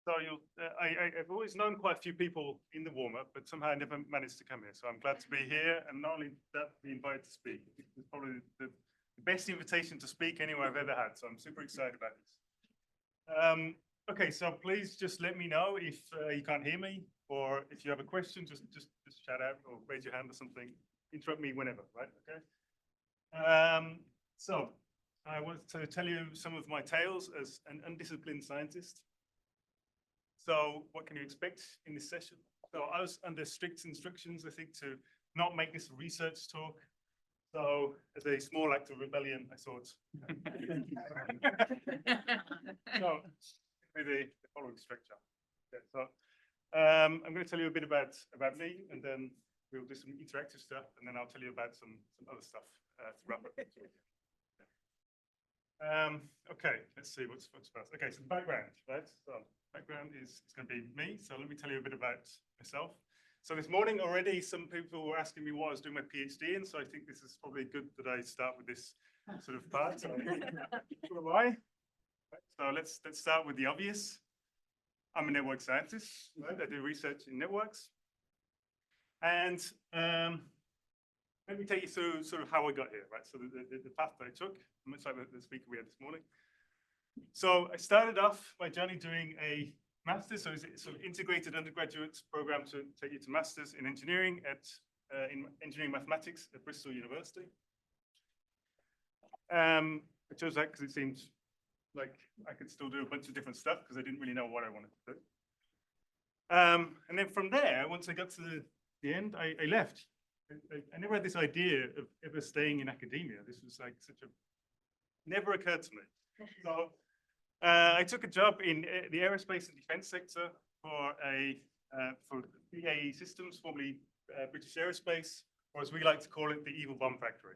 So I've always known quite a few people in the warm-up, but somehow I never managed to come here. So I'm glad to be here, and not only that, be invited to speak. It's probably the best invitation to speak anywhere I've ever had. So I'm super excited about this. Okay, so please just let me know if you can't hear me, or if you have a question, just shout out or raise your hand or something. Interrupt me whenever, right? Okay. So I want to tell you some of my tales as an undisciplined scientist. So what can you expect in this session? So I was under strict instructions, I think, to not make this a research talk. So as a small act of rebellion, I thought, so the following structure. Okay, so I'm going to tell you a bit about me, and then we'll do some interactive stuff, and then I'll tell you about some other stuff to wrap up. Okay, let's see what's first. Okay, so the background, right? So background is going to be me. So let me tell you a bit about myself. So this morning already, some people were asking me what I was doing my PhD in. So I think this is probably good that I start with this sort of part. So why? So let's start with the obvious. I'm a network scientist, right? I do research in networks. And let me take you through sort of how I got here, right? So the path that I took, much like the speaker we had this morning. So I started off my journey doing a master's, so it's a sort of integrated undergraduate program to take you to master's in engineering in engineering mathematics at Bristol University. I chose that because it seemed like I could still do a bunch of different stuff because I didn't really know what I wanted to do. And then from there, once I got to the end, I left. I never had this idea of ever staying in academia. This was like never occurred to me. So I took a job in the aerospace and defense sector for BAE Systems, formerly British Aerospace, or as we like to call it, the evil bomb factory.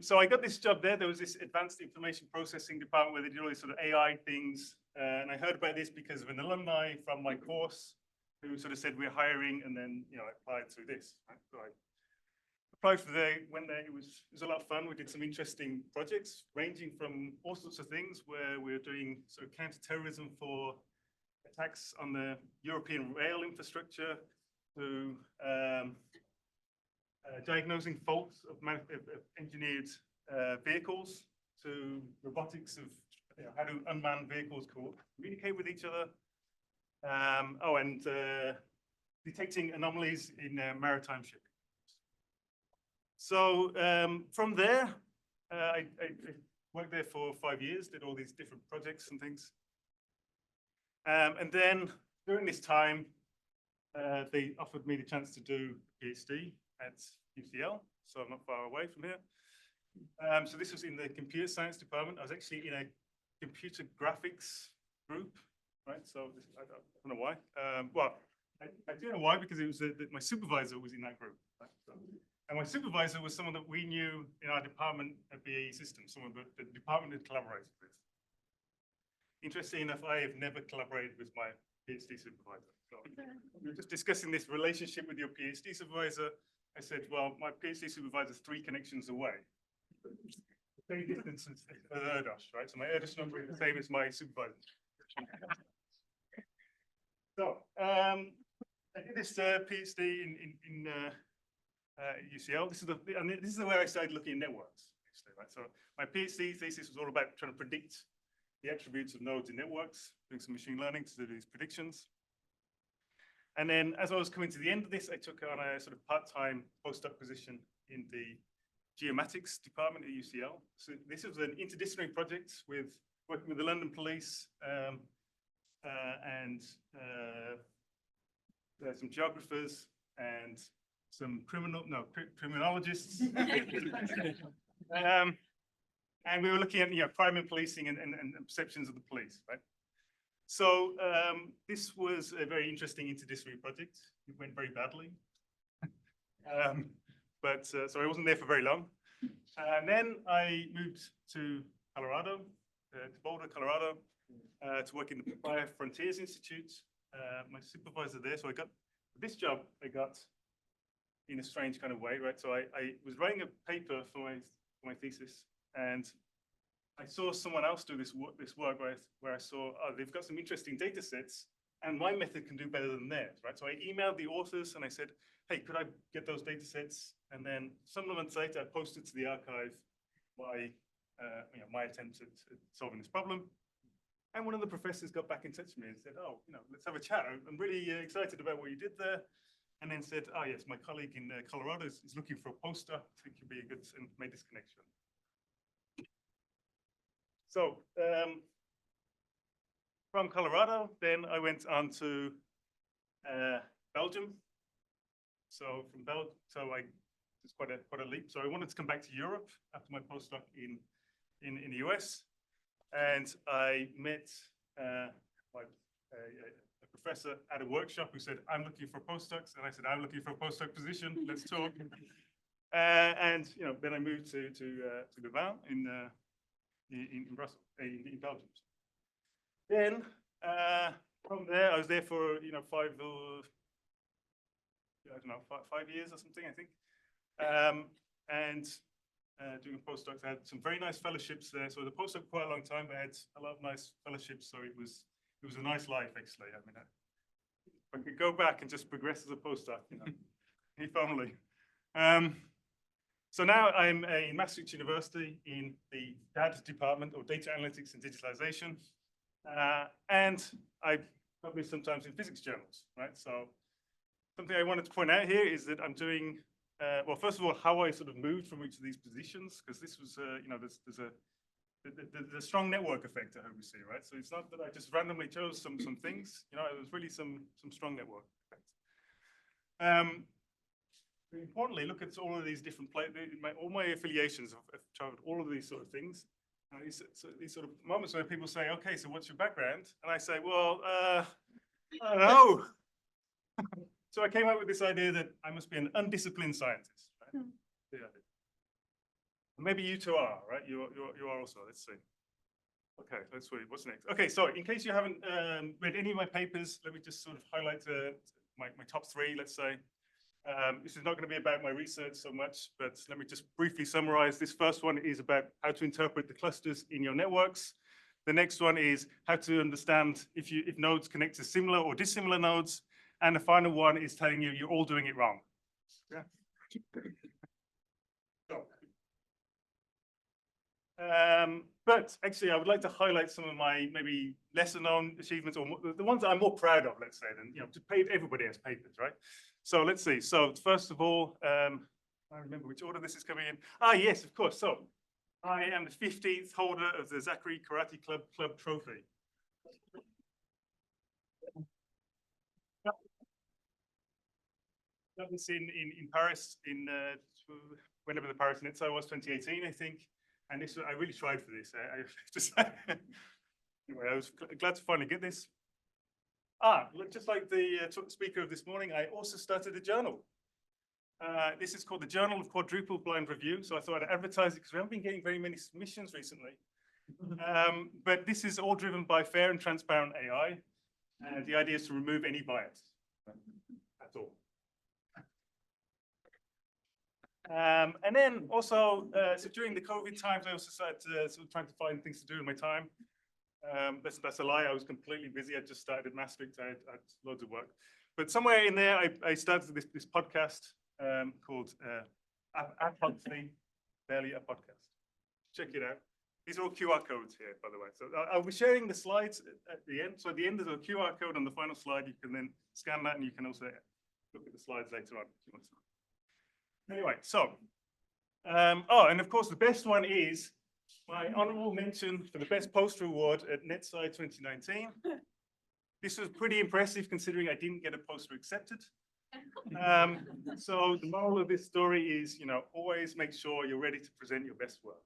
So I got this job there. There was this advanced information processing department where they did all these sort of AI things. And I heard about this because of an alumni from my course who sort of said we're hiring, and then I applied through this. Right? So I applied for there, went there. It was a lot of fun. We did some interesting projects ranging from all sorts of things where we were doing sort of counter-terrorism for attacks on the European rail infrastructure to diagnosing faults of engineered vehicles, to robotics of how do unmanned vehicles communicate with each other. And detecting anomalies in maritime shipping. So from there, I worked there for 5 years, did all these different projects and things. And then during this time, they offered me the chance to do a PhD at UCL, so I'm not far away from here. So this was in the computer science department. I was actually in a computer graphics group, right? So I don't know why. Well, I do know why, because it was my supervisor was in that group. Right? So, and my supervisor was someone that we knew in our department at BAE Systems, someone that the department had collaborated with. Interesting enough, I have never collaborated with my PhD supervisor. So we were just discussing this relationship with your PhD supervisor. I said, well, my PhD supervisor is 3 connections away. The same distance as Erdos, right? So my Erdos number is the same as my supervisor. So I did this PhD in UCL. This is the way I started looking at networks, actually, right? So my PhD thesis was all about trying to predict the attributes of nodes in networks, doing some machine learning to do these predictions. And then as I was coming to the end of this, I took on a sort of part-time postdoc position in the geomatics department at UCL. So this was an interdisciplinary project working with the London police and some geographers and some criminologists. And we were looking at crime and policing and perceptions of the police, right? So this was a very interesting interdisciplinary project. It went very badly. So I wasn't there for very long. And then I moved to Colorado, to Boulder, Colorado, to work in the Papaya Frontiers Institute. My supervisor there, so I got this job, I got in a strange kind of way, right? So I was writing a paper for my thesis, and I saw someone else do this work where I saw, oh, they've got some interesting data sets and my method can do better than theirs, right? So I emailed the authors and I said, hey, could I get those data sets? And then some months later, I posted to the archive my attempt at solving this problem. And one of the professors got back in touch with me and said, oh, let's have a chat. I'm really excited about what you did there. And then said, oh, yes, my colleague in Colorado is looking for a postdoc. I think you'd be a good, and made this connection. So from Colorado, then I went on to Belgium. So from Belgium, it's quite a leap. So I wanted to come back to Europe after my postdoc in the US, and I met a professor at a workshop who said, "I'm looking for postdocs," and I said, "I'm looking for a postdoc position. Let's talk." And then I moved to Louvain in Brussels, in Belgium. Then from there, I was there for 5 years or something, I think, and doing postdocs. I had some very nice fellowships there. So the postdoc for quite a long time, but I had a lot of nice fellowships. So it was a nice life, actually. I mean, if I could go back and just progress as a postdoc, if only. So now I'm in Maastricht University in the DAD department, or Data Analytics and Digitalization. And I publish sometimes in physics journals, right? So something I wanted to point out here is that I'm doing, well, first of all, how I sort of moved from each of these positions, because this was, there's a strong network effect, I hope you see, right? So it's not that I just randomly chose some things, it was really some strong network effects. Importantly, look at all of these different all my affiliations have covered all of these sort of things. These sort of moments where people say, "Okay, so what's your background?" And I say, "Well, I don't know." So I came up with this idea that I must be an undisciplined scientist. Right? Yeah. Maybe you two are, right? You are also. Let's see. Okay, let's see. What's next? Okay, so in case you haven't read any of my papers, let me just sort of highlight my top three, let's say. This is not going to be about my research so much, but let me just briefly summarize. This first one is about how to interpret the clusters in your networks. The next one is how to understand if nodes connect to similar or dissimilar nodes. And the final one is telling you you're all doing it wrong. Yeah. But actually, I would like to highlight some of my maybe lesser known achievements, or the ones that I'm more proud of, let's say, than everybody has papers, right? So let's see. So first of all, I remember which order this is coming in. Ah, yes, of course. So I am the 15th holder of the Zachary Karate Club trophy. That was in Paris, whenever the Paris Nitsa was, 2018, I think. And this, I really tried for this. Anyway, I was glad to finally get this. Just like the speaker of this morning, I also started a journal. This is called the Journal of Quadruple Blind Review. So I thought I'd advertise it because we haven't been getting very many submissions recently. But this is all driven by fair and transparent AI. And the idea is to remove any bias at all. And then also, so during the COVID times, I also started sort of trying to find things to do in my time. That's a lie. I was completely busy. I just started Maastricht. I had loads of work. But somewhere in there, I started this podcast called Apodly, Barely a Podcast. Check it out. These are all QR codes here, by the way. So I'll be sharing the slides at the end. So at the end, there's a QR code on the final slide. You can then scan that, and you can also look at the slides later on if you want to. Anyway, so, and of course, the best one is my honorable mention for the best poster award at NetSci 2019. This was pretty impressive considering I didn't get a poster accepted. So the moral of this story is, always make sure you're ready to present your best work.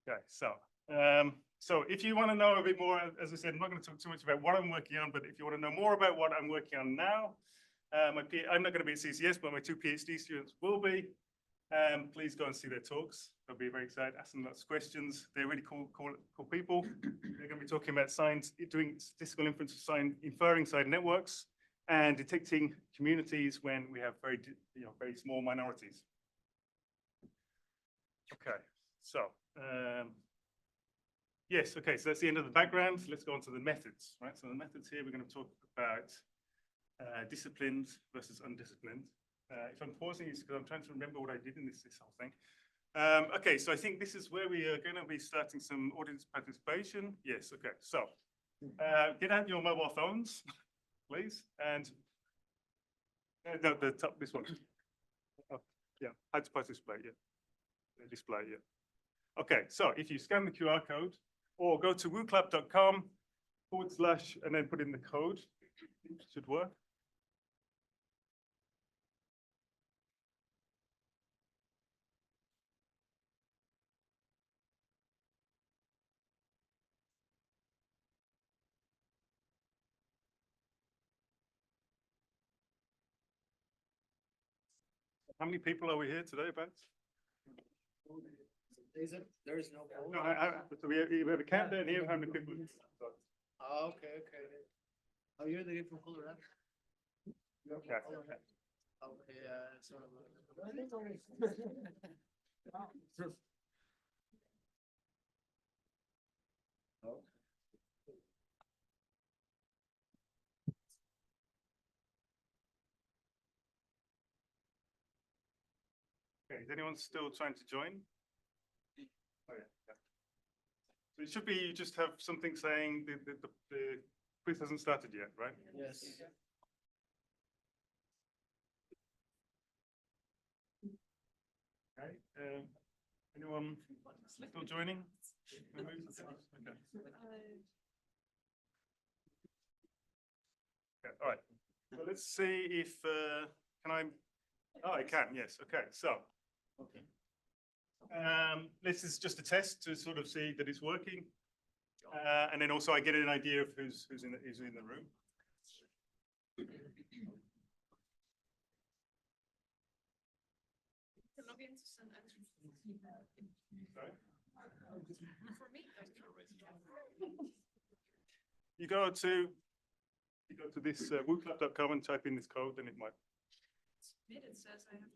Okay, so if you want to know a bit more, as I said, I'm not going to talk too much about what I'm working on, but if you want to know more about what I'm working on now, I'm not going to be at CCS, but my two PhD students will be. Please go and see their talks. They'll be very excited, ask them lots of questions. They're really cool people. They're going to be talking about doing statistical inference of inferring side networks and detecting communities when we have very small minorities. Okay, so yes, okay, so that's the end of the background. Let's go on to the methods, right? So the methods here, we're going to talk about disciplined versus undisciplined. If I'm pausing, it's because I'm trying to remember what I did in this whole thing. Okay, so I think this is where we are going to be starting some audience participation. Yes, okay, so get out your mobile phones, please, and no, the top, this one. Oh, yeah, hide to display, yeah. Display, yeah. Okay, so if you scan the QR code or go to wooclap.com / and then put in the code, it should work. How many people are we here today, about? There is no poll? No, so we have a countdown here of how many people. Oh, okay, okay. Oh, you're the guy from Colorado? Okay. Okay, so. Okay, is anyone still trying to join? Oh, yeah, yeah. So it should be, you just have something saying the quiz hasn't started yet, right? Yes. Okay, anyone still joining? Okay. Okay, all right. So let's see if, can I, oh, I can, yes, okay, so. Okay. This is just a test to sort of see that it's working. And then also I get an idea of who's in the room. Sorry? You go to this wooclap.com and type in this code, and it might. It says I have.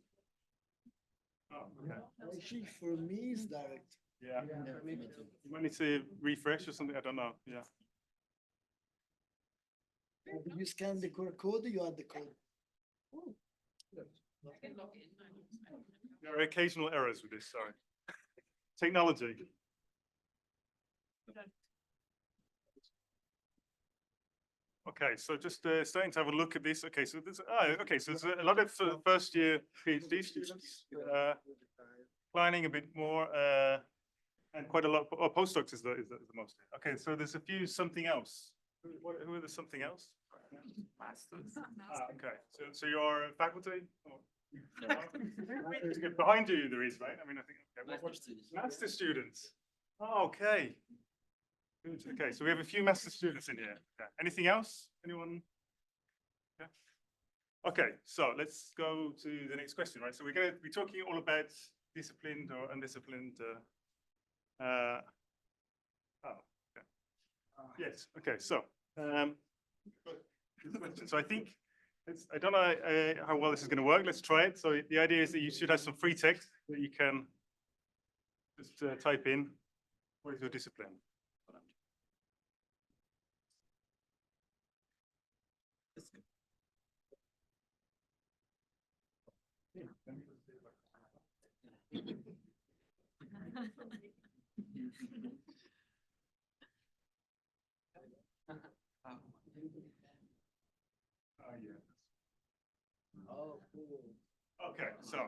Oh, okay. Actually, for me, it's direct. Yeah. Yeah, for me too. You might need to refresh or something. I don't know. Yeah. You scan the QR code, you add the code. I can log in. There are occasional errors with this. Sorry. Technology. Okay, so just starting to have a look at this. Okay, so there's so there's a lot of first year PhD students declining a bit more, and quite a lot. Postdocs is the most. Okay, so there's a few something else. Who are the something else? Masters. Okay, so you're faculty. Behind you there is, right? I mean, I think master students. Oh, okay. Good. Okay, so we have a few master students in here. Okay. Anything else? Anyone? Yeah. Okay, so let's go to the next question, right? So we're going to be talking all about disciplined or undisciplined. Oh, okay. Yes. Okay. So, so I think I don't know how well this is going to work. Let's try it. So the idea is that you should have some free text that you can just type in. What is your discipline? Oh, yeah. Oh, cool. Okay, so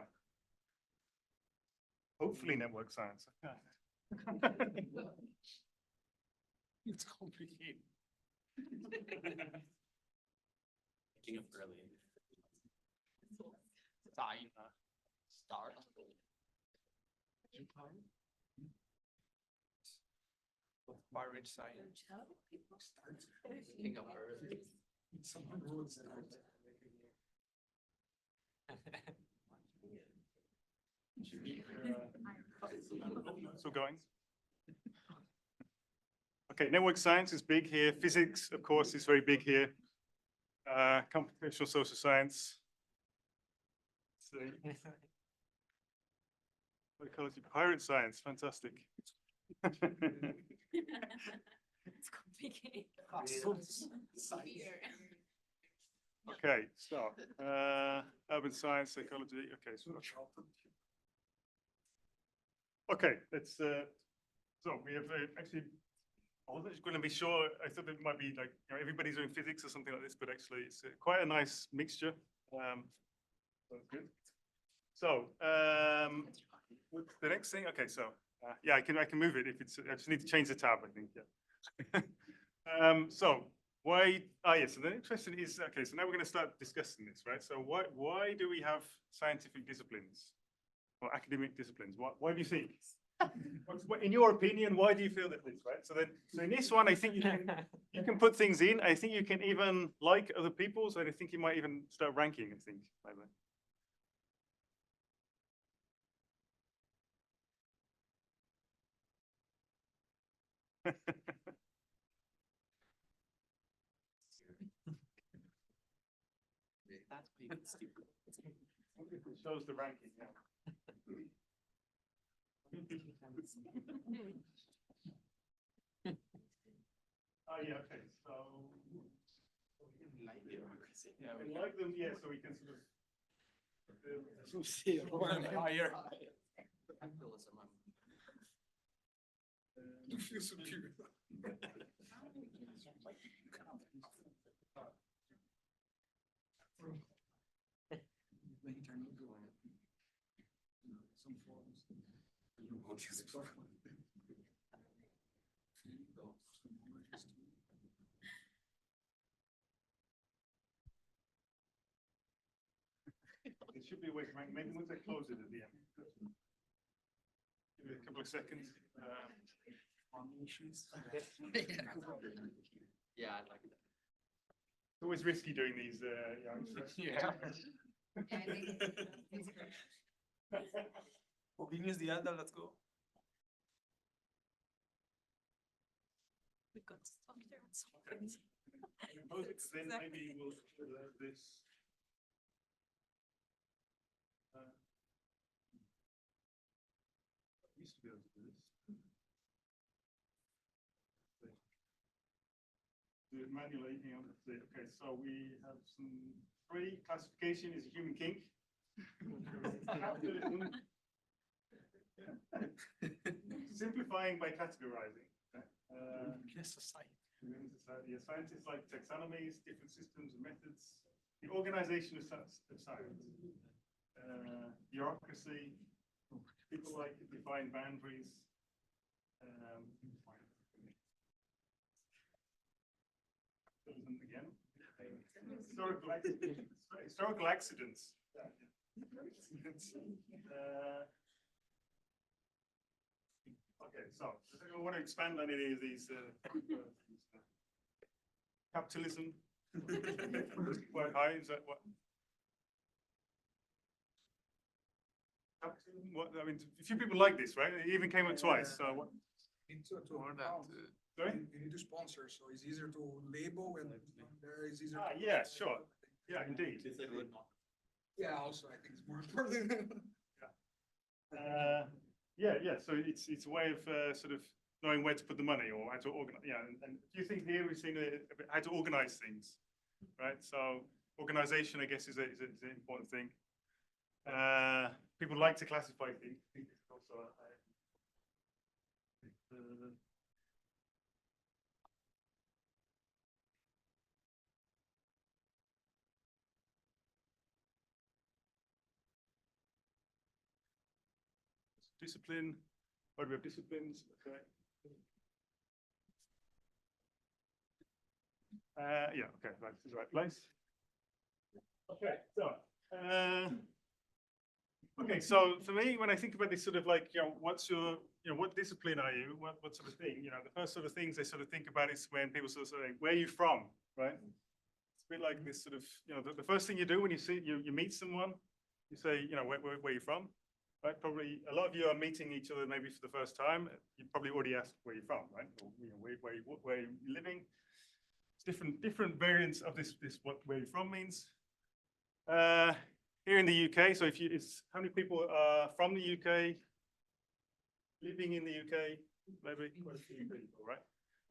hopefully network science. Okay. It's complicated. Waking up early. Sign, start. Marriage science. Waking up early. Someone rules it. Still going? Okay, network science is big here. Physics, of course, is very big here. Computational social science. So, Psychology, pirate science, fantastic. It's complicated. Fear. Okay, so, urban science, psychology, okay, so. Okay, let's, so we have actually, I wasn't going to be sure, I thought it might be like, everybody's doing physics or something like this, but actually it's quite a nice mixture. That's good. So, what's the next thing? Okay, so, yeah, I can move it if it's, I just need to change the tab, I think, yeah. So, why, yes, so the next question is, okay, so now we're going to start discussing this, right? So why do we have scientific disciplines or academic disciplines? Why do you think? In your opinion, why do you feel that this, right? So in this one, I think you can put things in. I think you can even like other people's, and I think you might even start ranking, I think, maybe. It shows the ranking, yeah. Oh, yeah, okay, so. Yeah, we like them, yeah, so we can sort of. So zero. Higher. You feel superior. Some forms. It should be a way to rank, maybe once I close it at the end. Give it a couple of seconds. Yeah, I like that. It's always risky doing these, Yeah. Opinions the other, let's go. We got stuck there with something. Then maybe we'll this. Used to be able to do this. Do it manually. Hang on, let's see. Okay, so we have some three. Classification is a human kink. Simplifying by categorizing. Yeah, scientists like taxonomies, different systems and methods, the organization of science, bureaucracy, people like to define boundaries. Again, historical accidents. Okay, so does anyone want to expand on any of these? Capitalism, quite high. Is that what? Capitalism. What I mean, a few people like this, right? It even came up twice. So what? Sorry? You need to sponsor, so it's easier to label and there is easier. Yeah, sure. Yeah, indeed. Yeah, also I think it's more important. Yeah. So it's a way of sort of knowing where to put the money or how to organize. Yeah, and do you think here we've seen how to organize things, right? So organization, I guess, is an important thing. People like to classify things. I think it's also discipline. What do we have? Disciplines. Okay. Yeah. Okay. Right. This is the right place. Okay. So. Okay. So for me, when I think about this sort of like, what's your, what discipline are you? What sort of thing? The first sort of things I sort of think about is when people sort of say, where are you from? Right. It's a bit like this sort of, the first thing you do when you meet someone, you say, where are you from? Right, probably a lot of you are meeting each other maybe for the first time. You probably already asked where you're from, right? Or, where you're living. It's different variants of this where you're from means. Here in the UK, so it's how many people are from the UK? living in the UK, maybe quite a few people, right?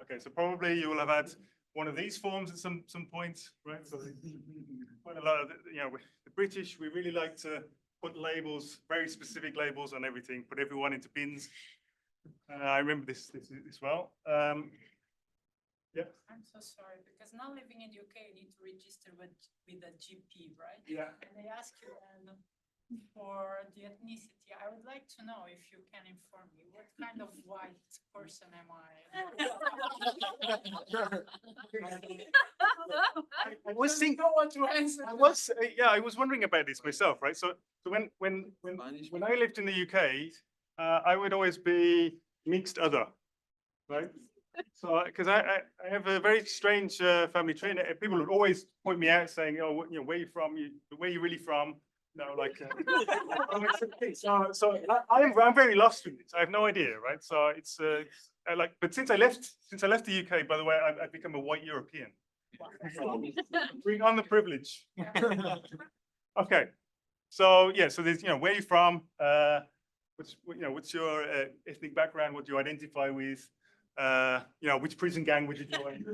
Okay, so probably you will have had one of these forms at some point, right? So quite a lot of, the British, we really like to put labels, very specific labels on everything, put everyone into bins. I remember this well. Yeah. I'm so sorry, because now living in the UK, you need to register with a GP, right? Yeah. And they ask you then for the ethnicity. I would like to know if you can inform me, what kind of white person am I? I was thinking, No one to answer. I was wondering about this myself, right? So when I lived in the UK, I would always be mixed other, right? So because I have a very strange family tree, and people would always point me out saying, "Oh, where you from? Where you really from?" Like. I'm very lost with this. I have no idea, right? So it's but since I left the UK, by the way, I've become a white European. Bring on the privilege. Okay, so yeah, so there's where you from, what's your ethnic background, what do you identify with, which prison gang would you join?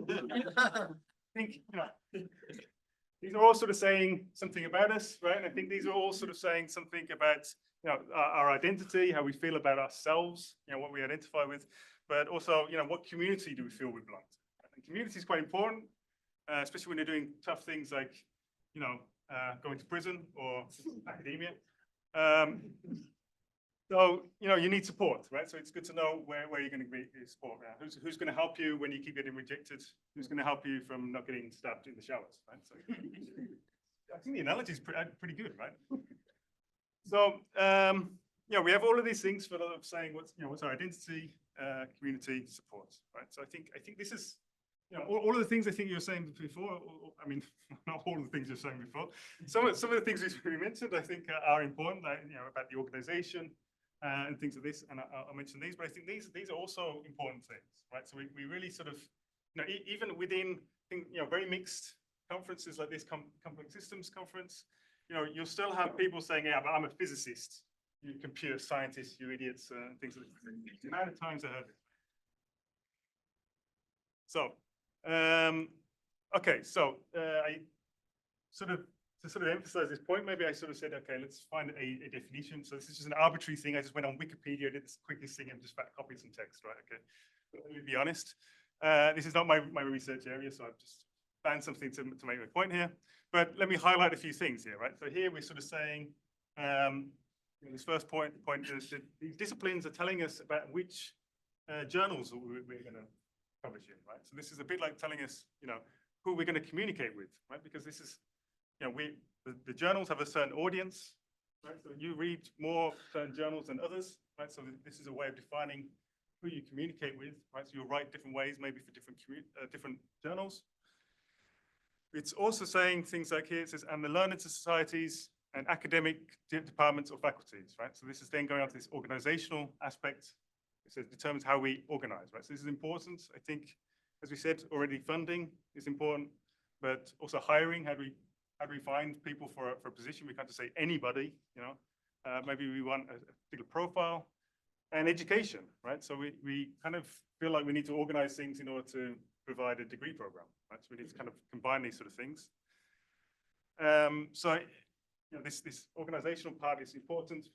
I think these are all sort of saying something about us, right? And I think these are all sort of saying something about our identity, how we feel about ourselves, what we identify with, but also what community do we feel we belong to? And community is quite important. Especially when you're doing tough things like, going to prison or academia. So, you need support, right? So it's good to know where you're going to be support. Who's going to help you when you keep getting rejected? Who's going to help you from not getting stabbed in the showers, right? So I think the analogy is pretty good, right? So, we have all of these things for saying what's our identity, community, support, right? So I think this is, all of the things I think you were saying before, I mean, not all of the things you're saying before. Some of the things we mentioned, I think, are important, about the organization and things like this, and I'll mention these, but I think these are also important things, right? So we really sort of, even within, very mixed conferences like this complex systems conference, you'll still have people saying, yeah, but I'm a physicist, you computer scientists, you idiots, and things like that. The amount of times I heard it. So, okay, so to emphasize this point, maybe I sort of said, okay, let's find a definition. So this is just an arbitrary thing. I just went on Wikipedia, did this quickest thing, and just copied some text, right? Okay, but let me be honest. This is not my research area, so I've just found something to make my point here. But let me highlight a few things here, right? So here we're sort of saying, this first point is that these disciplines are telling us about which journals we're going to publish in, right? So this is a bit like telling us, who we're going to communicate with, right? Because this is, the journals have a certain audience, right? So you read more certain journals than others, right? So this is a way of defining who you communicate with, right? So you'll write different ways, maybe for different journals. It's also saying things like here, it says, and the learned societies and academic departments or faculties, right? So this is then going on to this organizational aspect. It says determines how we organize, right? So this is important. I think, as we said already, funding is important, but also hiring. How do we find people for a position? We can't just say anybody, maybe we want a particular profile, and education, right? So we kind of feel like we need to organize things in order to provide a degree program, right? So we need to kind of combine these sort of things. So this organizational part is important.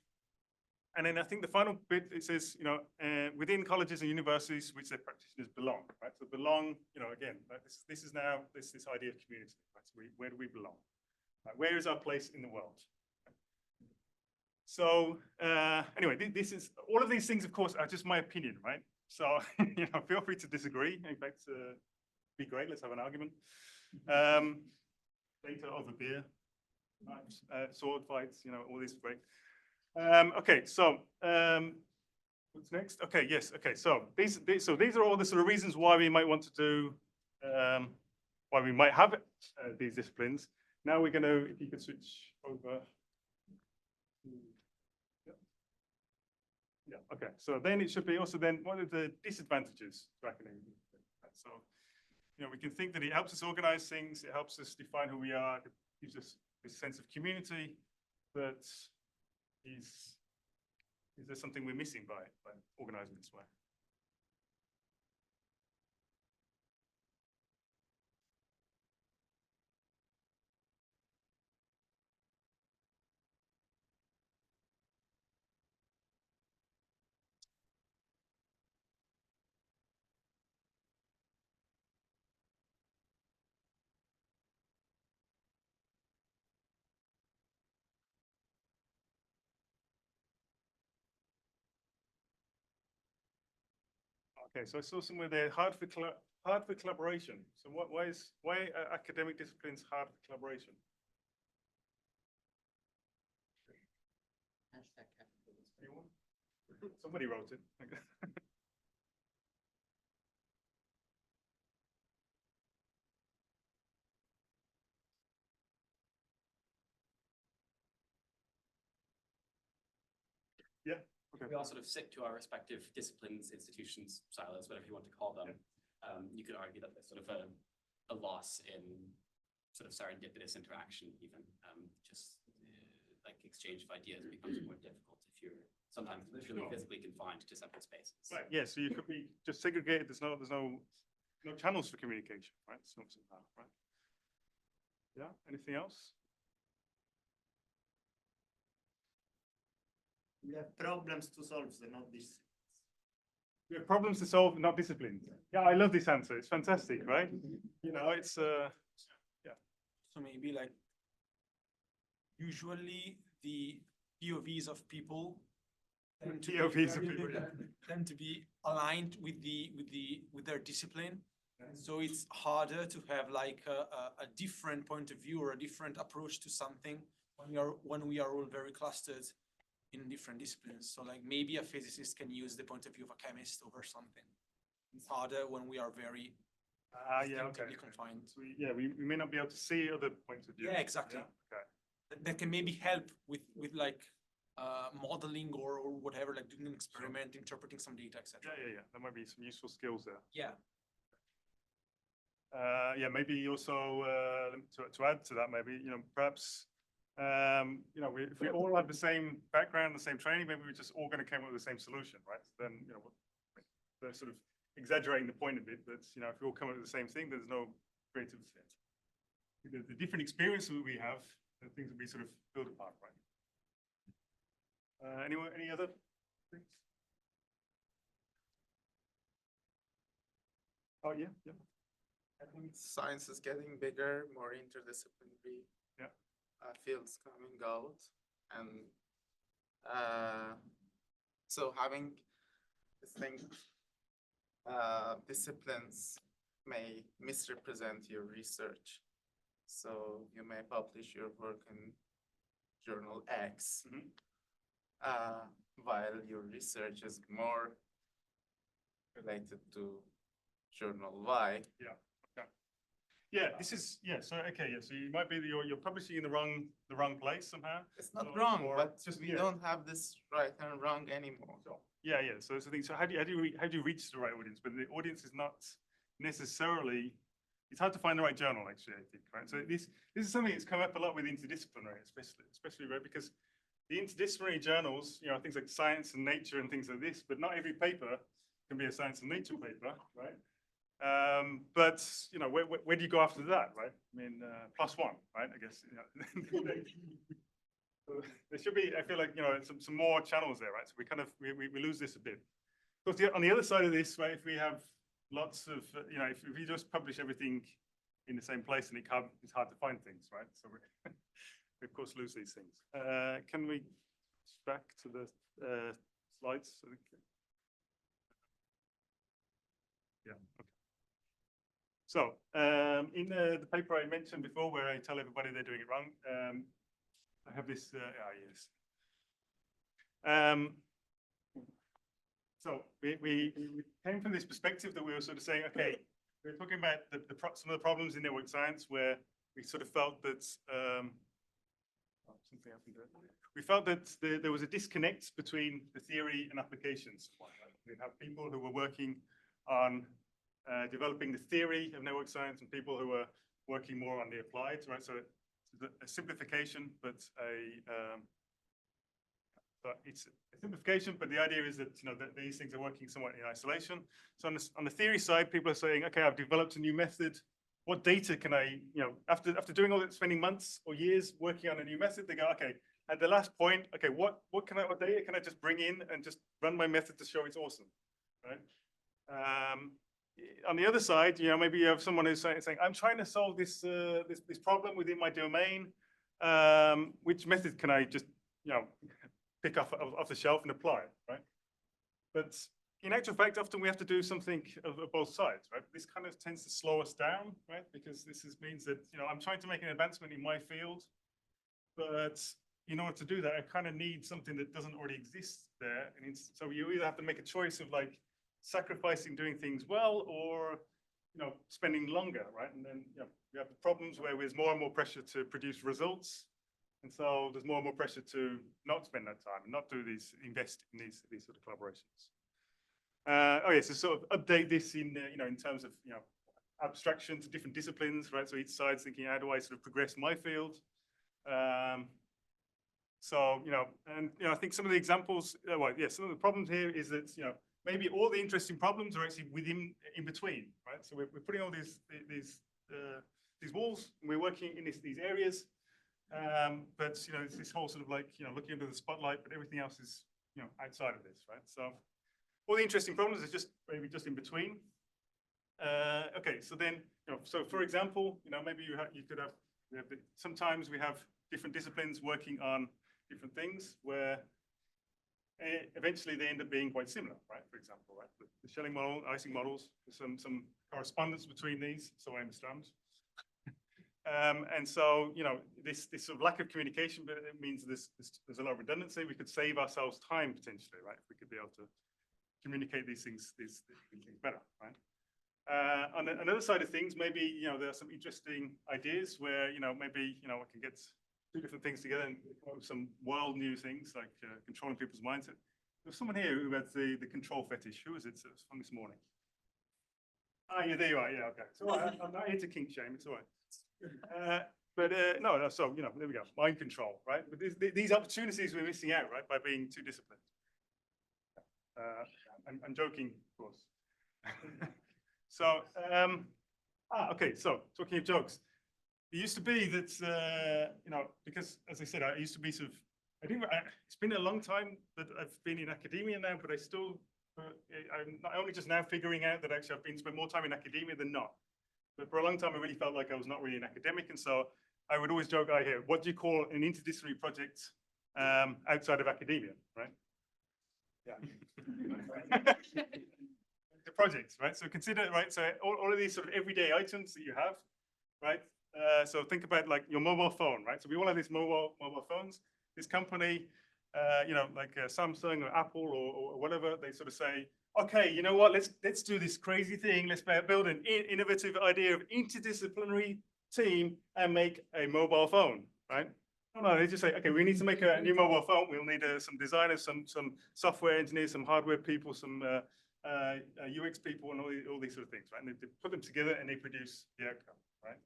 And then I think the final bit, it says, within colleges and universities, which their practitioners belong, right? So belong, again, right? This is now this idea of community, right? So where do we belong? Right? Where is our place in the world? So anyway, this is, all of these things, of course, are just my opinion, right? So, feel free to disagree. In fact, be great. Let's have an argument. Later over beer, sword fights, all this is great. Okay, so what's next? Okay, yes. Okay, so these are all the sort of reasons why we might want to do, why we might have these disciplines. Now we're going to, if you could switch over. Yeah. Okay. So then it should be also then what are the disadvantages to academia? So we can think that it helps us organize things. It helps us define who we are. It gives us this sense of community, but is Is there something we're missing by organizing this way? Okay, so I saw somewhere there, hard for collaboration. So why are academic disciplines hard for collaboration? Anyone? Somebody wrote it. Okay. Yeah. Okay. We all sort of stick to our respective disciplines, institutions, silos, whatever you want to call them. You could argue that there's sort of a loss in sort of serendipitous interaction, even like exchange of ideas becomes more difficult if you're sometimes literally physically confined to separate spaces. Right. Yeah. So you could be just segregated. There's no channels for communication, right? So somehow, right? Yeah. Anything else? We have problems to solve, so not this. We have problems to solve, not disciplines. Yeah, I love this answer. It's fantastic, right? You know, it's So maybe like usually the POVs of people tend to be POVs of very- people, yeah. tend to be aligned with their discipline. So it's harder to have like a different point of view or a different approach to something when we are all very clustered in different disciplines. So like maybe a physicist can use the point of view of a chemist over something. It's harder when we are very yeah, okay. distinctively confined. So we may not be able to see other points of view. Yeah, exactly. Okay. That can maybe help with like modeling or whatever, like doing an experiment, interpreting some data, etc. Yeah. There might be some useful skills there. Yeah. Yeah, maybe also to add to that, maybe perhaps if we all have the same background, the same training, maybe we're just all going to come up with the same solution, right? Then they're sort of exaggerating the point a bit, but if we all come up with the same thing, there's no creative. The different experiences we have, the things that we sort of build upon, right? Any other things? Oh yeah. I think science is getting bigger, more interdisciplinary. Yeah. Fields coming out, and so having distinct disciplines may misrepresent your research. So you may publish your work in journal X, while your research is more related to journal Y. Yeah, this is So so you might be you're publishing in the wrong place somehow. It's not Or- wrong, or but just- we yeah. don't have this right and wrong anymore. Yeah. So that's the thing. So how do you reach the right audience? But the audience is not necessarily. It's hard to find the right journal, actually. I think, right? So this is something that's come up a lot with interdisciplinary, especially right, because the interdisciplinary journals, things like Science and Nature and things like this, but not every paper can be a Science and Nature paper, right? But where do you go after that, right? I mean, +1, right? I guess. There should be. I feel like some more channels there, right? So we kind of we lose this a bit. Of course, on the other side of this, right? If we have lots of if you just publish everything in the same place, and it's hard to find things, right? So we of course lose these things. Can we back to the slides? Yeah. Okay. So in the paper I mentioned before, where I tell everybody they're doing it wrong, I have this. Yes. So we came from this perspective that we were sort of saying, okay, we were talking about some of the problems in network science where we sort of felt that something happened there. We felt that there was a disconnect between the theory and applications. We have people who were working on developing the theory of network science and people who were working more on the applied, right? So it's a simplification, but So it's a simplification, but the idea is that, you know, that these things are working somewhat in isolation. So on the theory side, people are saying, okay, I've developed a new method. What data can I, you know, after doing all that, spending months or years working on a new method, they go, okay, at the last point, okay, what data can I just bring in and just run my method to show it's awesome, right? On the other side, you know, maybe you have someone who's saying, I'm trying to solve this this problem within my domain. Which method can I just, you know, pick off the shelf and apply, right? But in actual fact, often we have to do something of both sides, right? This kind of tends to slow us down, right? Because this means that, you know, I'm trying to make an advancement in my field, but in order to do that, I kind of need something that doesn't already exist there. And so you either have to make a choice of like sacrificing doing things well, or, you know, spending longer, right? And then, you know, we have the problems where there's more and more pressure to produce results. And so there's more and more pressure to not spend that time and not do invest in these sort of collaborations. Okay, so sort of update this in, you know, in terms of, you know, abstraction to different disciplines, right? So each side's thinking, how do I sort of progress my field? So, you know, and, you know, I think some of the examples, well, yeah, some of the problems here is that, you know, maybe all the interesting problems are actually in between, right? So we're putting all these walls, and we're working in these areas, but, you know, it's this whole sort of like, you know, looking under the spotlight, but everything else is, you know, outside of this, right? So all the interesting problems is just maybe just in between. Okay, so then, you know, so for example, you know, maybe you could have, sometimes we have different disciplines working on different things where eventually they end up being quite similar, right? For example, right? The Schelling model, icing models, there's some correspondence between these, so I understand. And so, you know, this sort of lack of communication, but it means there's a lot of redundancy. We could save ourselves time potentially, right? If we could be able to communicate these things better, right? On another side of things, maybe, you know, there are some interesting ideas where, you know, maybe, you know, I can get two different things together and come up with some wild new things like controlling people's minds. There's someone here who has the control fetish. Who is it? So it's from this morning. Ah, yeah, there you are. Yeah, okay. So I'm not here to kink shame. It's all right. But no, so, you know, there we go. Mind control, right? But these opportunities we're missing out, right, by being too disciplined. I'm joking, of course. So, okay, so talking of jokes, it used to be that, you know, because as I said, I used to be sort of, it's been a long time that I've been in academia now, but I still, I'm not only just now figuring out that actually I've spent more time in academia than not. But for a long time, I really felt like I was not really an academic. And so I would always joke, what do you call an interdisciplinary project outside of academia, right? Yeah. The projects, right? So consider, right? So all of these sort of everyday items that you have, right? So think about like your mobile phone, right? So we all have these mobile phones. This company, you know, like Samsung or Apple or whatever, they sort of say, okay, you know what? Let's do this crazy thing. Let's build an innovative idea of interdisciplinary team and make a mobile phone, right? No, they just say, okay, we need to make a new mobile phone. We'll need some designers, some software engineers, some hardware people, some UX people, and all these sort of things, right? And they put them together and they produce the outcome, right?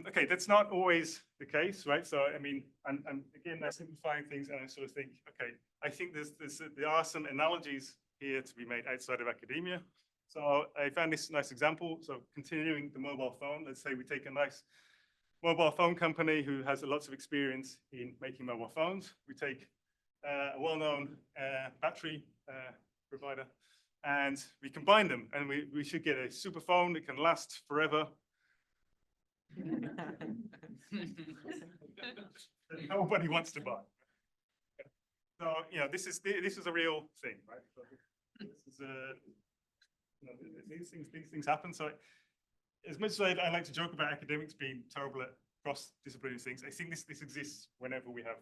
Okay, that's not always the case, right? So, I mean, and again, I'm simplifying things, and I sort of think, okay, I think there are some analogies here to be made outside of academia. So I found this nice example. So continuing the mobile phone, let's say we take a nice mobile phone company who has lots of experience in making mobile phones. We take a well-known battery provider, and we combine them, and we should get a super phone that can last forever. That nobody wants to buy. So, you know, this is a real thing, right? So this is you know, these things happen. So as much as I like to joke about academics being terrible at cross-disciplinary things, I think this exists whenever we have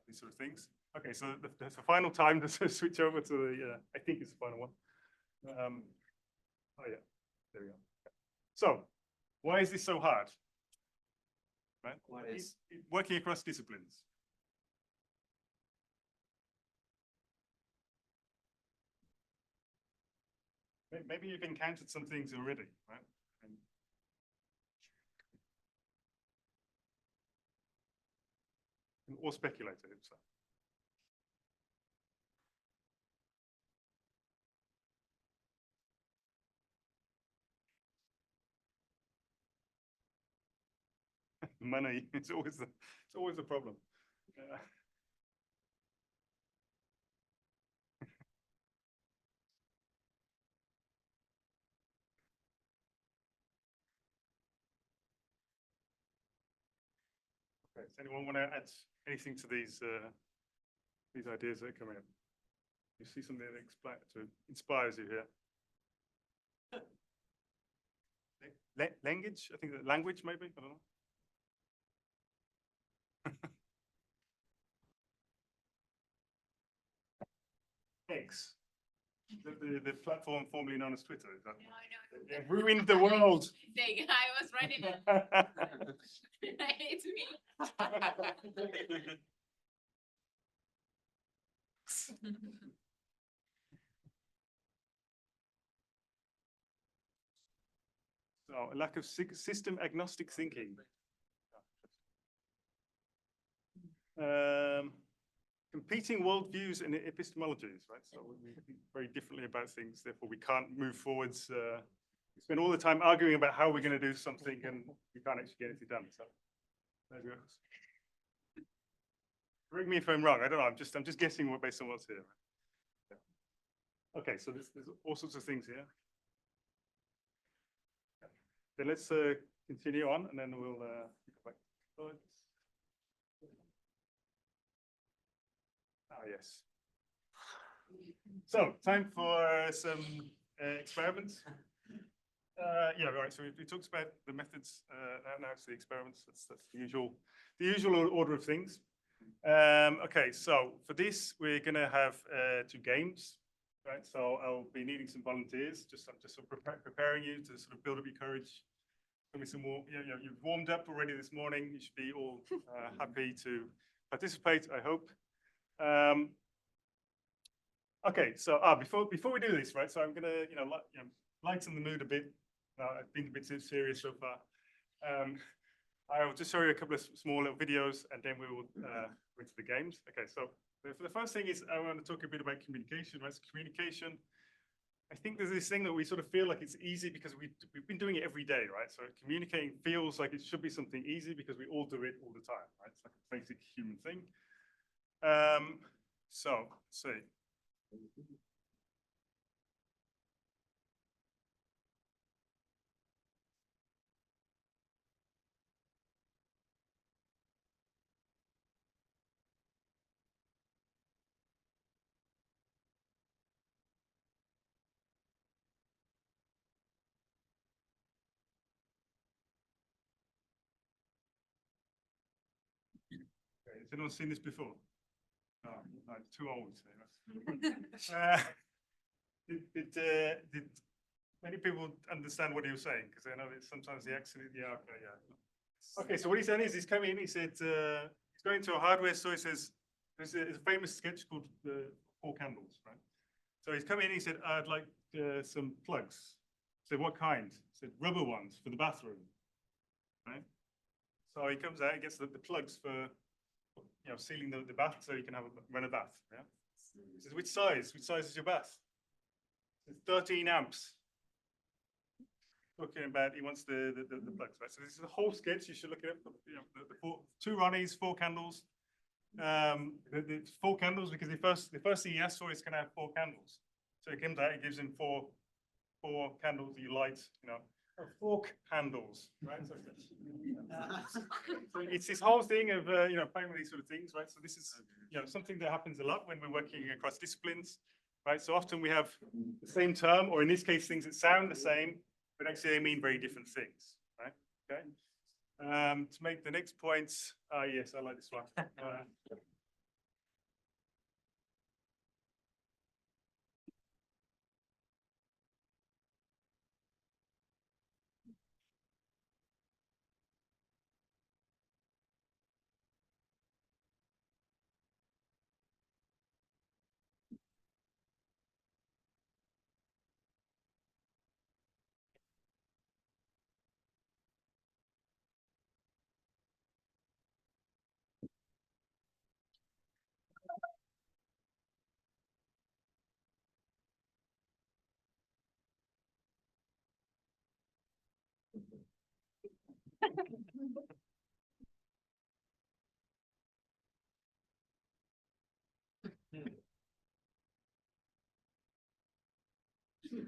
these sort of things. Okay, so that's the final time to switch over to the, I think it's the final one. Oh yeah, there we go. So why is this so hard? Right? What is? Working across disciplines. Maybe you've encountered some things already, right? Or speculated, so. money. It's always a problem. Okay, does anyone want to add anything to these ideas that are coming up? You see something that inspires you here? Language? I think that language, maybe? I don't know. X. The platform formerly known as Twitter. Is that No, no. It ruined the world. Like, I was writing it. It's me. So a lack of system agnostic thinking. Competing worldviews and epistemologies, right? So we think very differently about things, therefore we can't move forwards. We spend all the time arguing about how we're going to do something and we can't actually get anything done. So there we go. Correct me if I'm wrong. I don't know. I'm just guessing based on what's here. Yeah. Okay, so there's all sorts of things here. Then let's continue on, and then we'll go back to slides. Ah, yes. So time for some experiments. Yeah, right. So we talked about the methods. Now it's the experiments. That's the usual order of things. Okay, so for this we're going to have 2 games, right? So I'll be needing some volunteers. I'm just sort of preparing you to sort of build up your courage. Give me some more. You've warmed up already this morning. You should be all happy to participate, I hope. Okay, so before we do this, right? So I'm gonna lighten the mood a bit. I've been a bit too serious so far. I'll just show you a couple of small little videos, and then we will go into the games. Okay, so the first thing is I want to talk a bit about communication. Right? So communication. I think there's this thing that we sort of feel like it's easy because we've been doing it every day, right? So communicating feels like it should be something easy because we all do it all the time, right? It's like a basic human thing. So let's see. Okay, has anyone seen this before? No, it's too old. Did many people understand what he was saying? Because I know that sometimes the accent, yeah, okay, yeah. Okay, so what he's saying is he's coming in, he said, he's going to a hardware store, he says, there's a famous sketch called 4 Candles, right? So he's coming in, he said, I'd like some plugs. I said, what kind? He said, rubber ones for the bathroom, right? So he comes out, he gets the plugs for, sealing the bath so you can run a bath, yeah? He says, which size? Which size is your bath? It's 13 amps. Talking about he wants the plugs, right? So this is a whole sketch. You should look at it. The 2 Ronnies, 4 candles. The 4 candles because the first thing he asked for is can I have 4 candles? So he comes out, he gives him four candles. You light, 4 candles, right? So it's this whole thing of playing with these sort of things, right? So this is something that happens a lot when we're working across disciplines, right? So often we have the same term, or in this case, things that sound the same, but actually they mean very different things, right? Okay. To make the next point, yes, I like this one.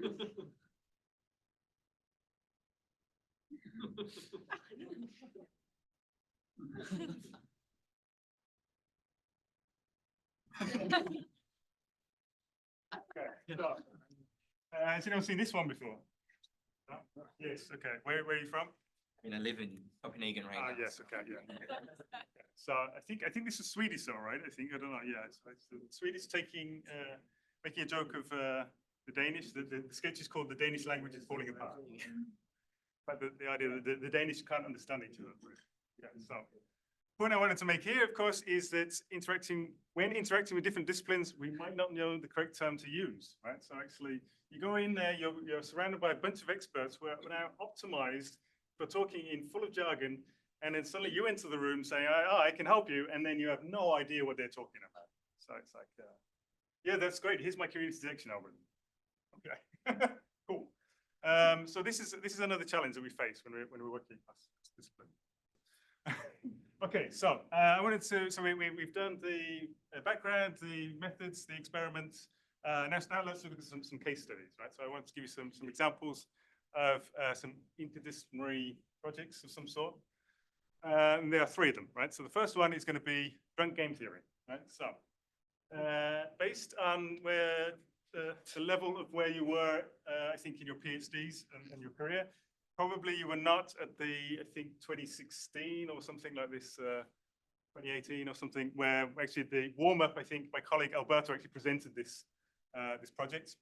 Okay, so, has anyone seen this one before? No? Yes, okay. Where are you from? I mean, I live in Copenhagen right Ah, now. yes, okay, yeah. So I think this is Swedish, all right? I think, I don't know, yeah. It's Swedish taking, making a joke of the Danish. The sketch is called The Danish Language is Falling Apart. But the idea that the Danish can't understand each other. Yeah, so. The point I wanted to make here, of course, is that when interacting with different disciplines, we might not know the correct term to use, right? So actually, you go in there, you're surrounded by a bunch of experts who are now optimized for talking in full of jargon, and then suddenly you enter the room saying, I can help you, and then you have no idea what they're talking about. So it's like, yeah, that's great. Here's my community detection algorithm. Okay, cool. So this is another challenge that we face when we're working as discipline. Okay, so I wanted to, so we've done the background, the methods, the experiments. Now let's look at some case studies, right? So I want to give you some examples of some interdisciplinary projects of some sort. And there are three of them, right? So the first one is going to be drunk game theory, right? So based on where the level of where you were, I think in your PhDs and your career, probably you were not at the, I think, 2016 or something like this, 2018 or something, where actually the warm-up, I think my colleague Alberto actually presented this, this project.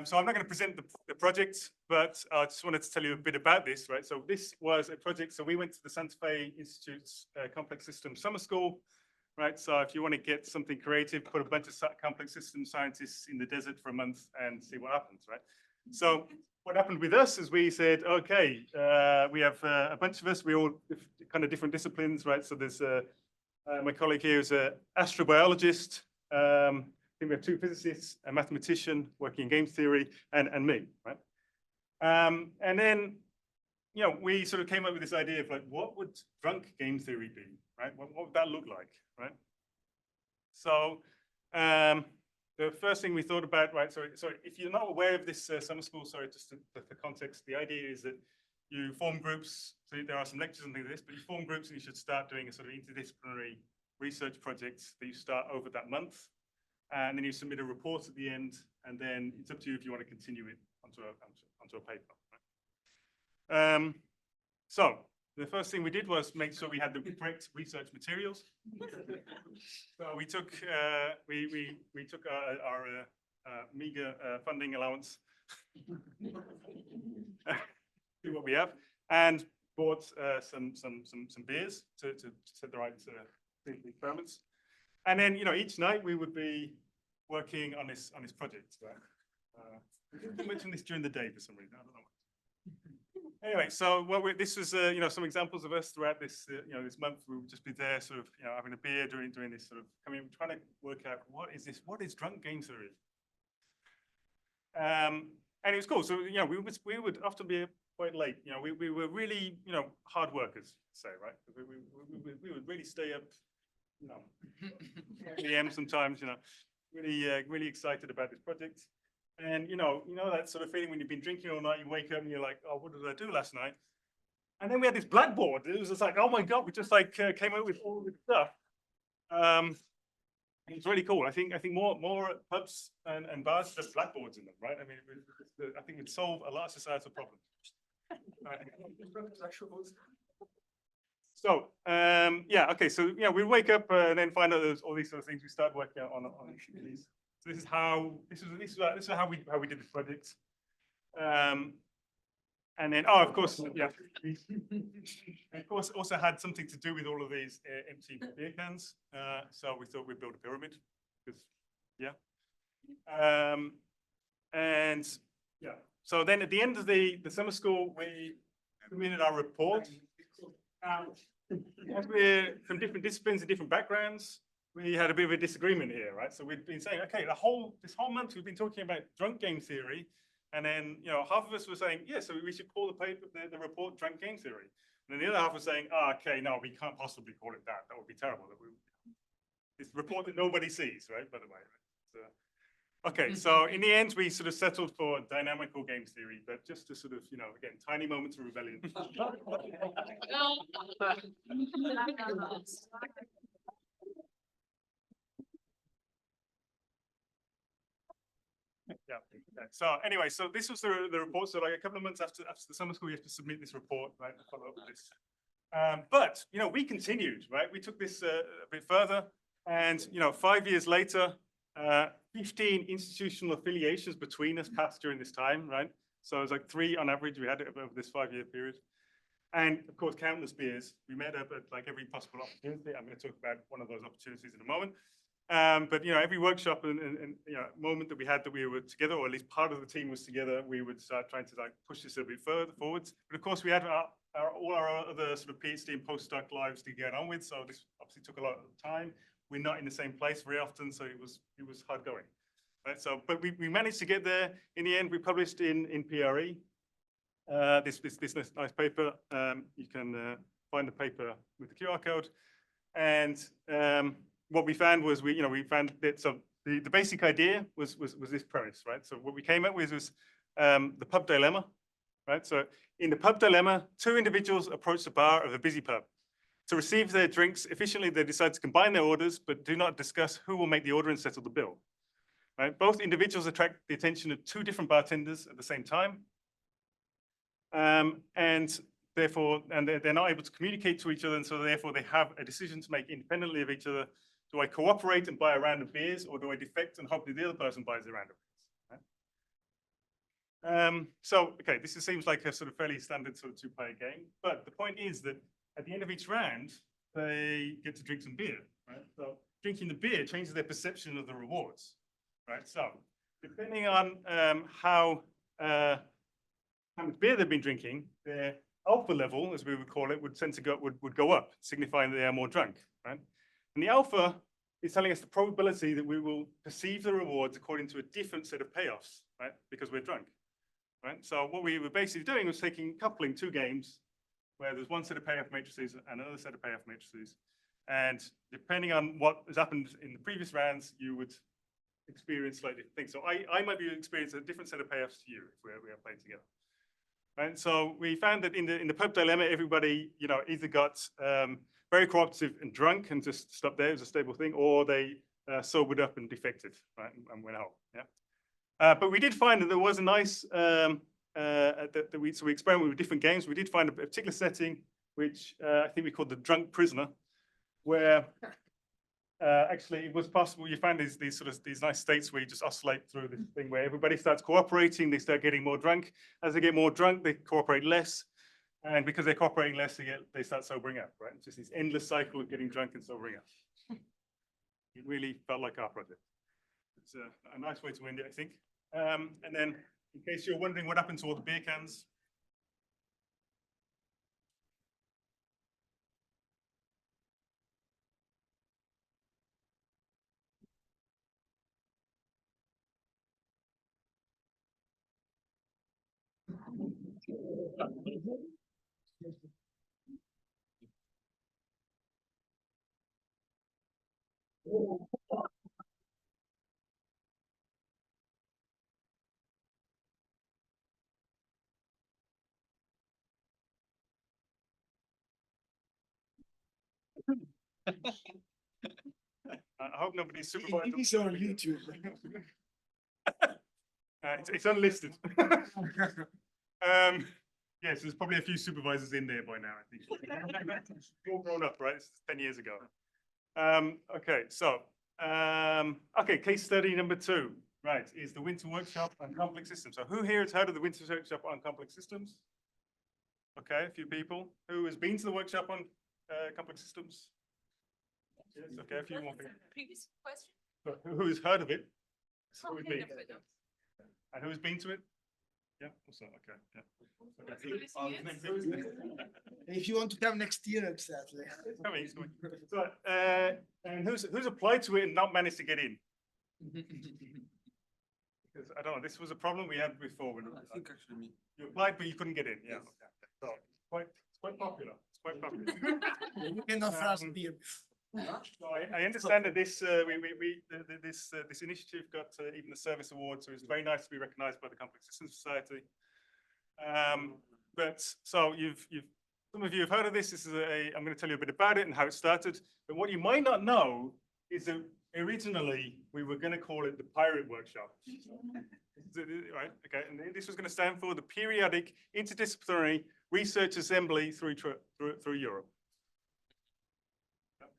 So I'm not going to present the project, but I just wanted to tell you a bit about this, right? So this was a project, so we went to the Santa Fe Institute's Complex Systems Summer School, right? So if you want to get something creative, put a bunch of complex system scientists in the desert for a month and see what happens, right? So what happened with us is we said, okay, we have a bunch of us, we all kind of different disciplines, right? So there's my colleague here is an astrobiologist. I think we have two physicists, a mathematician working in game theory, and me, right? And then, you know, we sort of came up with this idea of like, what would drunk game theory be, right? What would that look like, right? So the first thing we thought about, right, so if you're not aware of this summer school, sorry, just the context, the idea is that you form groups, so there are some lectures and things like this, but you form groups and you should start doing a sort of interdisciplinary research project that you start over that month. And then you submit a report at the end, and then it's up to you if you want to continue it onto a paper. Right? So the first thing we did was make sure we had the correct research materials. So we took our meager funding allowance, see what we have, and bought some beers to set the right experiments. And then, you know, each night we would be working on this project. Right? We didn't mention this during the day for some reason. I don't know. Anyway, so this was, you know, some examples of us throughout this, you know, this month. We would just be there, sort of, you know, having a beer, doing this sort of, trying to work out what is drunk game theory. And it was cool. So, you know, we would often be quite late. You know, we were really, you know, hard workers, say, right? We would really stay up, you know, PM sometimes, you know, really excited about this project. And you know that sort of feeling when you've been drinking all night, you wake up and you're like, oh, what did I do last night? And then we had this blackboard. It was just like, oh my God, we just like came up with all this stuff. It's really cool. I think more pubs and bars have blackboards in them, right? I mean, I think it'd solve a lot of societal problems. So yeah, okay. So yeah, we wake up and then find out there's all these sort of things. We start working on these. So this is how we did this project. And then of course, yeah. Of course, also had something to do with all of these empty beer cans. So we thought we'd build a pyramid, because yeah. And yeah. So then at the end of the summer school, we submitted our report. As we're from different disciplines and different backgrounds, we had a bit of a disagreement here, right? So we'd been saying, okay, this whole month we've been talking about drunk game theory, and then half of us were saying, yeah, so we should call the report drunk game theory, and then the other half was saying, oh, okay, no, we can't possibly call it that. That would be terrible. It's a report that nobody sees, right? By the way, Okay, so in the end, we sort of settled for dynamical game theory, but just to sort of, you know, again, tiny moments of rebellion. Yeah. Okay. So anyway, so this was the report. So like a couple of months after the summer school, you have to submit this report, right? To follow up with this. But you know, we continued, right? We took this a bit further, and you know, 5 years later, 15 institutional affiliations between us passed during this time, right? So it was like 3 on average we had over this 5-year period. And of course, countless beers. We met up at like every possible opportunity. I'm going to talk about one of those opportunities in a moment. But you know, every workshop and you know, moment that we had that we were together, or at least part of the team was together, we would start trying to like push this a bit further forwards. But of course, we had all our other sort of PhD and postdoc lives to get on with. So this obviously took a lot of time. We're not in the same place very often, so it was hard going. Right. So, but we managed to get there. In the end, we published in PRE. This nice paper. You can find the paper with the QR code. And what we found was we found that the basic idea was this premise, right? So what we came up with was the pub dilemma, right? So in the pub dilemma, 2 individuals approach the bar of a busy pub. To receive their drinks efficiently, they decide to combine their orders, but do not discuss who will make the order and settle the bill. Right? Both individuals attract the attention of 2 different bartenders at the same time. And therefore, they're not able to communicate to each other, and so therefore they have a decision to make independently of each other. Do I cooperate and buy a round of beers, or do I defect and hope that the other person buys a round of beers? Right? So, okay, this seems like a sort of fairly standard sort of 2-player game, but the point is that at the end of each round, they get to drink some beer, right? So drinking the beer changes their perception of the rewards, right? So depending on how much beer they've been drinking, their alpha level, as we would call it, would tend to go up, signifying that they are more drunk, right? And the alpha is telling us the probability that we will perceive the rewards according to a different set of payoffs, right? Because we're drunk, right? So what we were basically doing was coupling 2 games where there's one set of payoff matrices and another set of payoff matrices. And depending on what has happened in the previous rounds, you would experience slightly different things. So I might be experiencing a different set of payoffs to you if we are playing together. And so we found that in the pub dilemma, everybody, you know, either got very cooperative and drunk and just stopped there as a stable thing, or they sobered up and defected, right, and went home. Yeah. But we did find that there was a nice so we experimented with different games. We did find a particular setting which I think we called the drunk prisoner, where actually it was possible. You find these nice states where you just oscillate through this thing where everybody starts cooperating, they start getting more drunk. As they get more drunk, they cooperate less, and because they're cooperating less, they start sobering up. Right, it's just this endless cycle of getting drunk and sobering up. It really felt like our project. It's a nice way to end it, I think. And then, in case you're wondering what happened to all the beer cans. I hope nobody's supervised. It's on YouTube. It's unlisted. Yes, there's probably a few supervisors in there by now, I think. All grown up, right? This is 10 years ago. Okay, so, okay, case study number 2, right, is the winter workshop on complex systems. So who here has heard of the winter workshop on complex systems? Okay, a few people. Who has been to the workshop on complex systems? Yes, okay, a few more people. Previous question? So who has heard of it? Who has Okay, been? And who's been to it? Yeah, also, okay, yeah. If you want to come next year, exactly. It's coming, it's coming. So, and who's applied to it and not managed to get in? Because I don't know, this was a problem we had before. I think actually me. You applied, but you couldn't get in. Yeah. Yes. So it's quite popular. It's quite popular. You can offer us beer. So I understand that this, this initiative got even a service award, so it's very nice to be recognised by the Complex Systems Society. But so some of you have heard of this. This is I'm going to tell you a bit about it and how it started. But what you might not know is that originally we were going to call it the Pirate Workshop. Right, okay, and this was going to stand for the Periodic Interdisciplinary Research Assembly through Europe.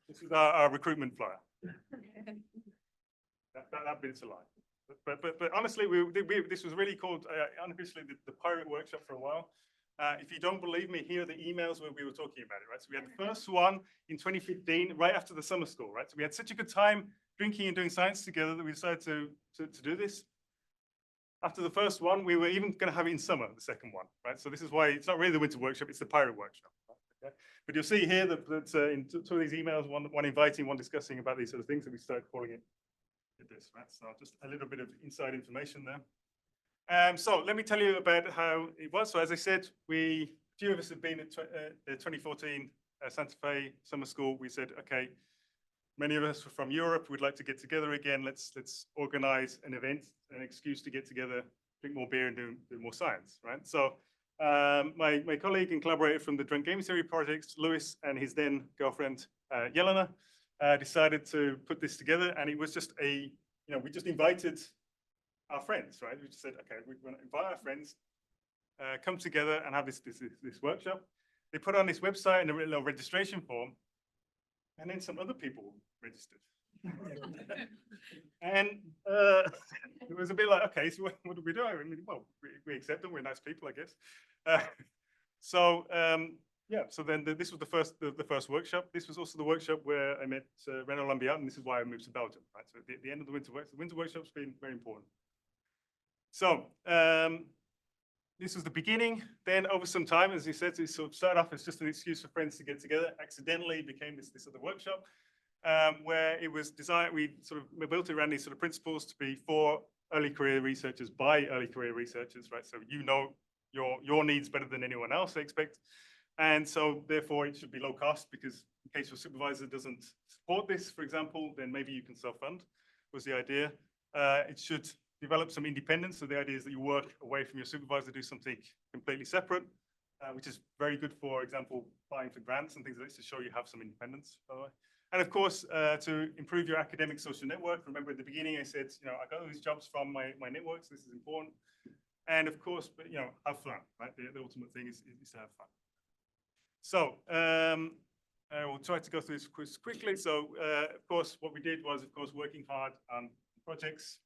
This is our recruitment flyer. That bit's a lie. But honestly, this was really called unofficially the Pirate Workshop for a while. If you don't believe me, here are the emails where we were talking about it, right? So we had the first one in 2015, right after the summer school, right? So we had such a good time drinking and doing science together that we decided to do this. After the first one, we were even going to have it in summer, the second one, right? So this is why it's not really the winter workshop, it's the Pirate Workshop. Okay? But you'll see here that in two of these emails, one inviting, one discussing about these sort of things, that we started calling it this, right? So just a little bit of inside information there. So let me tell you about how it was. So as I said, a few of us have been at the 2014 Santa Fe Summer School. We said, okay, many of us were from Europe. We'd like to get together again. Let's organize an event, an excuse to get together, drink more beer and do more science, right? So my colleague and collaborator from the Drunk Game Theory project, Lewis, and his then girlfriend, Jelena, decided to put this together. And it was just we just invited our friends, right? We just said, okay, we're going to invite our friends, come together and have this workshop. They put on this website and a little registration form, and then some other people registered. And it was a bit like, okay, so what do we do? I mean, well, we accept them. We're nice people, I guess. Yeah. So then this was the first workshop. This was also the workshop where I met Renaud Lambiat, and this is why I moved to Belgium. Right. So at the end of the winter workshop's been very important. So this was the beginning. Then over some time, as you said, it sort of started off as just an excuse for friends to get together. Accidentally became this other workshop, where it was designed. We sort of built it around these sort of principles to be for early career researchers by early career researchers, right? So you know your needs better than anyone else, I expect, and so therefore it should be low cost, because in case your supervisor doesn't support this, for example, then maybe you can self-fund. Was the idea. It should develop some independence. So the idea is that you work away from your supervisor, do something completely separate, which is very good, for example, applying for grants and things like this, to show you have some independence, by the way. And of course, to improve your academic social network. Remember at the beginning, I said, I got all these jobs from my networks. This is important. And of course, but have fun, right? The ultimate thing is to have fun. So I will try to go through this quiz quickly. So of course, what we did was, of course, working hard on projects.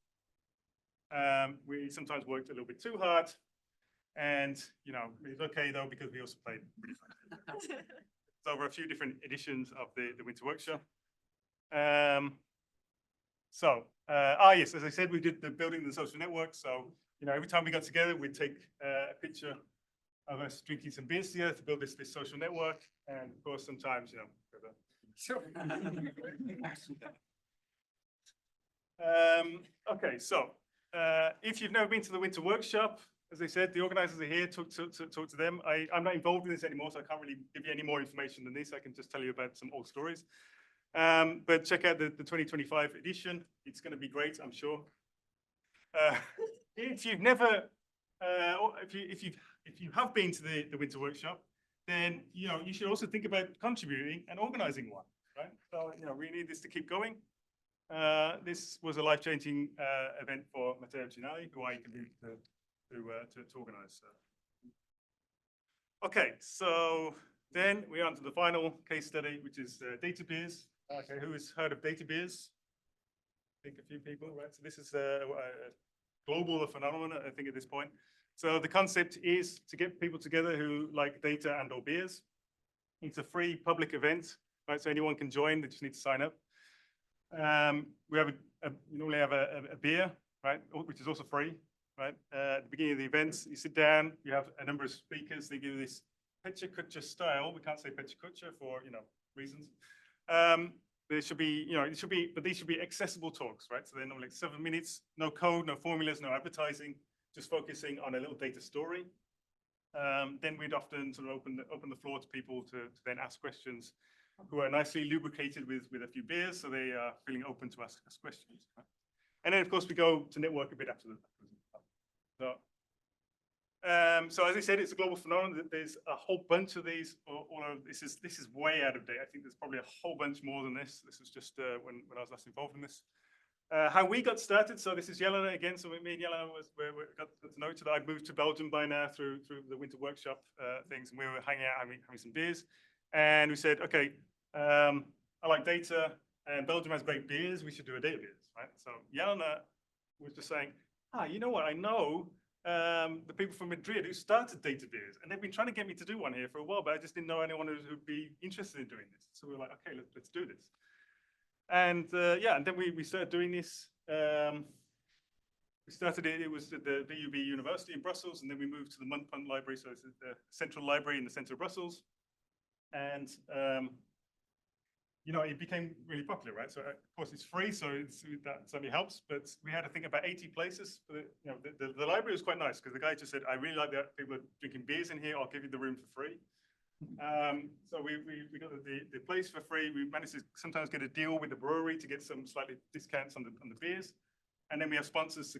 We sometimes worked a little bit too hard, and it's okay though, because we also played pretty fun. So over a few different editions of the winter workshop. Yes, as I said, we did the building the social network. So every time we got together, we'd take a picture of us drinking some beers together to build this social network. And of course, sometimes okay, so if you've never been to the winter workshop, as I said, the organizers are here. Talk to them. I'm not involved in this anymore, so I can't really give you any more information than this. I can just tell you about some old stories. But check out the 2025 edition. It's going to be great, I'm sure. If you've never, if you have been to the winter workshop, then you should also think about contributing and organizing one, right? So we need this to keep going. This was a life-changing event for Matteo Ginali, who I convened to organize. Okay, so then we're on to the final case study, which is data beers. Okay, who has heard of data beers? I think a few people, right? So this is a global phenomenon, I think, at this point. So the concept is to get people together who like data and/or beers. It's a free public event, right? So anyone can join. They just need to sign up. We have you normally have a beer, right, which is also free, right? At the beginning of the event, you sit down, you have a number of speakers. They give you this Pecha Kucha style. We can't say Pecha Kucha for reasons. There should be, but these should be accessible talks, right? So they're normally like 7 minutes, no code, no formulas, no advertising, just focusing on a little data story. Then we'd often sort of open the floor to people to then ask questions. who are nicely lubricated with a few beers, so they are feeling open to ask us questions. Right? And then, of course, we go to network a bit after that. So as I said, it's a global phenomenon. There's a whole bunch of these. This is way out of date. I think there's probably a whole bunch more than this. This was just when I was last involved in this. How we got started. So this is Jelena again. So me and Jelena we got to know each other. I'd moved to Belgium by now through the winter workshop things, and we were hanging out having some beers. And we said, okay, I like data, and Belgium has great beers. We should do a data beers, right? So Jelena was just saying, you know what? I know the people from Madrid who started data beers, and they've been trying to get me to do one here for a while, but I just didn't know anyone who'd be interested in doing this. So we were like, okay, let's do this. And yeah, and then we started doing this. We started it was at the VUB University in Brussels, and then we moved to the Muntpunt Library, so it's the central library in the center of Brussels. And you know, it became really popular, right? So of course it's free, so that certainly helps. But we had, I think, about 80 places. For you know, the library was quite nice because the guy just said, "I really like that people are drinking beers in here. I'll give you the room for free." So we got the place for free. We managed to sometimes get a deal with the brewery to get some slightly discounts on the beers, and then we have sponsors to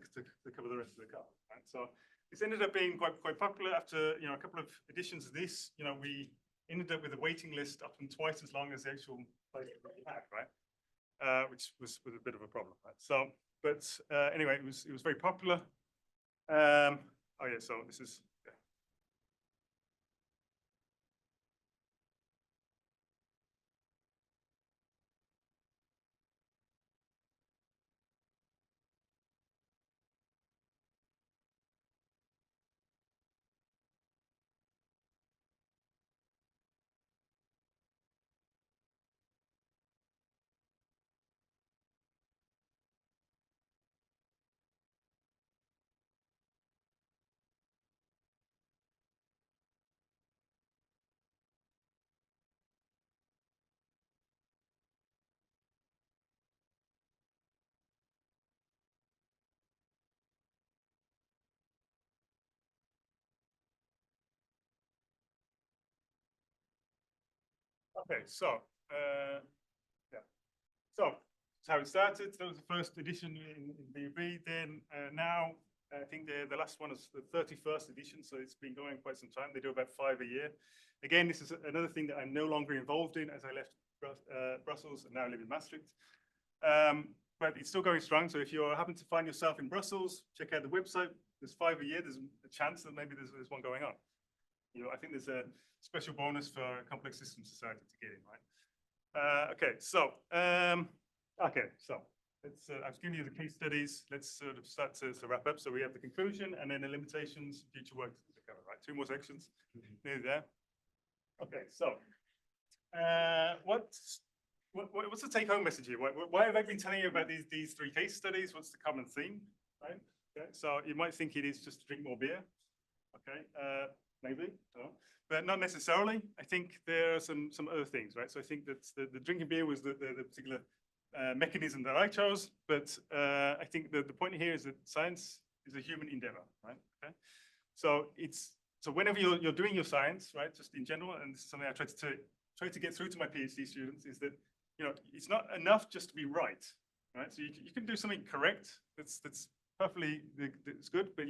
cover the rest of the car. Right? So this ended up being quite popular. After a couple of editions of this, we ended up with a waiting list often twice as long as the actual place that we had, right? Which was a bit of a problem, right? So, but anyway, it was very popular. Oh yeah, so this is. Okay, so yeah, so that's how it started. That was the first edition in BUB. Then now I think the last one is the 31st edition, so it's been going quite some time. They do about 5 a year. Again, this is another thing that I'm no longer involved in, as I left Brussels and now live in Maastricht. But it's still going strong. So if you happen to find yourself in Brussels, check out the website. There's 5 a year. There's a chance that maybe there's one going on. I think there's a special bonus for Complex Systems Society to get in, right? Okay, so let's. I've given you the case studies. Let's sort of start to wrap up. So we have the conclusion and then the limitations, future work to cover, right? 2 more sections. Nearly there. Okay, so what's the take-home message here? Why have I been telling you about these 3 case studies? What's the common theme, right? Okay, so you might think it is just to drink more beer. Okay, maybe, but not necessarily. I think there are some other things, right? So I think that the drinking beer was the particular mechanism that I chose, but I think the point here is that science is a human endeavor, right? Okay, so whenever you're doing your science, right, just in general, and this is something I try to get through to my PhD students, is that it's not enough just to be right? So you can do something correct that's perfectly it's good, but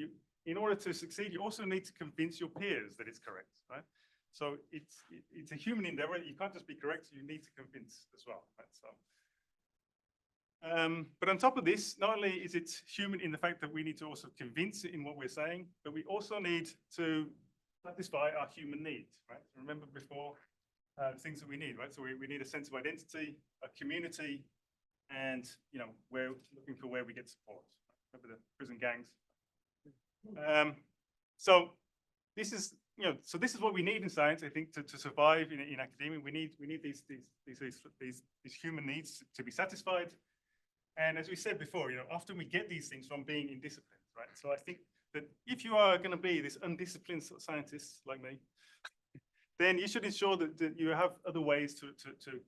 in order to succeed, you also need to convince your peers that it's correct, right? So it's a human endeavor. You can't just be correct, you need to convince as well, right? So, but on top of this, not only is it human in the fact that we need to also convince in what we're saying, but we also need to satisfy our human needs, right? Remember before, things that we need, right? So we need a sense of identity, a community, and we're looking for where we get support. Remember the prison gangs. So this is what we need in science. I think to survive in academia, we need these human needs to be satisfied. And as we said before, often we get these things from being indisciplined, right? So I think that if you are going to be this undisciplined scientist like me, then you should ensure that you have other ways to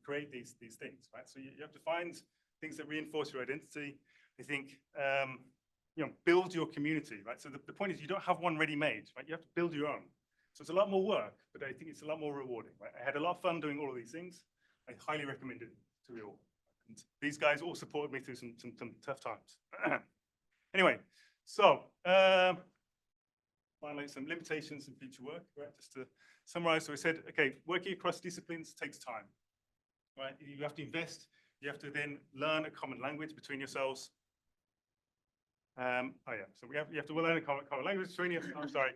create these things, right? So you have to find things that reinforce your identity. I think build your community, right? So the point is you don't have one ready-made, right? You have to build your own. So it's a lot more work, but I think it's a lot more rewarding, right? I had a lot of fun doing all of these things. I highly recommend it to you all. And these guys all supported me through some tough times. Anyway, so finally, some limitations in future work, right? Just to summarize, so we said, okay, working across disciplines takes time, right? You have to invest, you have to then learn a common language between yourselves. Oh yeah, so you have to learn a common language between you. I'm sorry.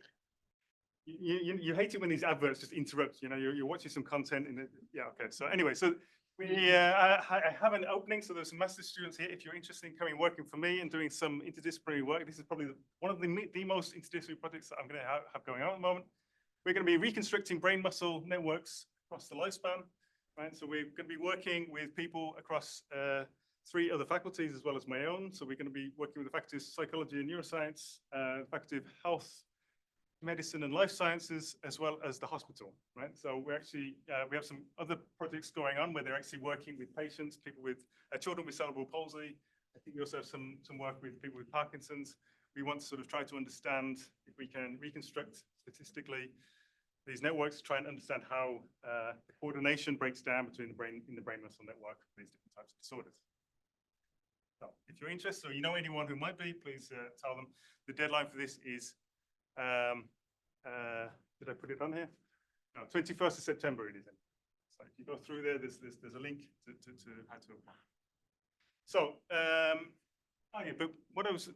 You hate it when these adverts just interrupt, you know, you're watching some content and yeah, okay. So anyway, so I have an opening, so there's some master's students here. If you're interested in coming working for me and doing some interdisciplinary work, this is probably one of the most interdisciplinary projects that I'm going to have going on at the moment. We're going to be reconstructing brain muscle networks across the lifespan, right? So we're going to be working with people across 3 other faculties as well as my own. So we're going to be working with the faculties of psychology and neuroscience, faculty of health, medicine and life sciences, as well as the hospital, right? So we're actually, we have some other projects going on where they're actually working with patients, people with, children with cerebral palsy. I think we also have some work with people with Parkinson's. We want to sort of try to understand if we can reconstruct statistically these networks, try and understand how the coordination breaks down between the brain muscle network for these different types of disorders. So if you're interested or you know anyone who might be, please tell them. The deadline for this is did I put it on here? No, 21st of September it is. So if you go through there, there's a link to how to apply. So, oh yeah, but what I was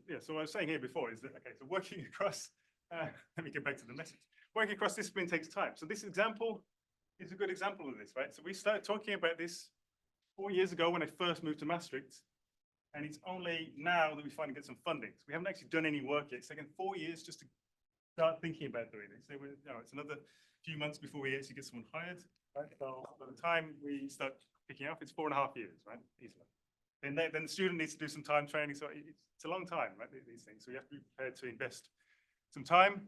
saying here before is that, okay, so working across, let me get back to the message. Working across discipline takes time. So this example is a good example of this, right? So we started talking about this 4 years ago when I first moved to Maastricht. And it's only now that we finally get some funding. So we haven't actually done any work yet. It's taken 4 years just to start thinking about doing this. So it's another few months before we actually get someone hired, right? So by the time we start picking up, it's 4.5 years, right? Easily. Then the student needs to do some time training. So it's a long time, right? These things. So you have to be prepared to invest some time.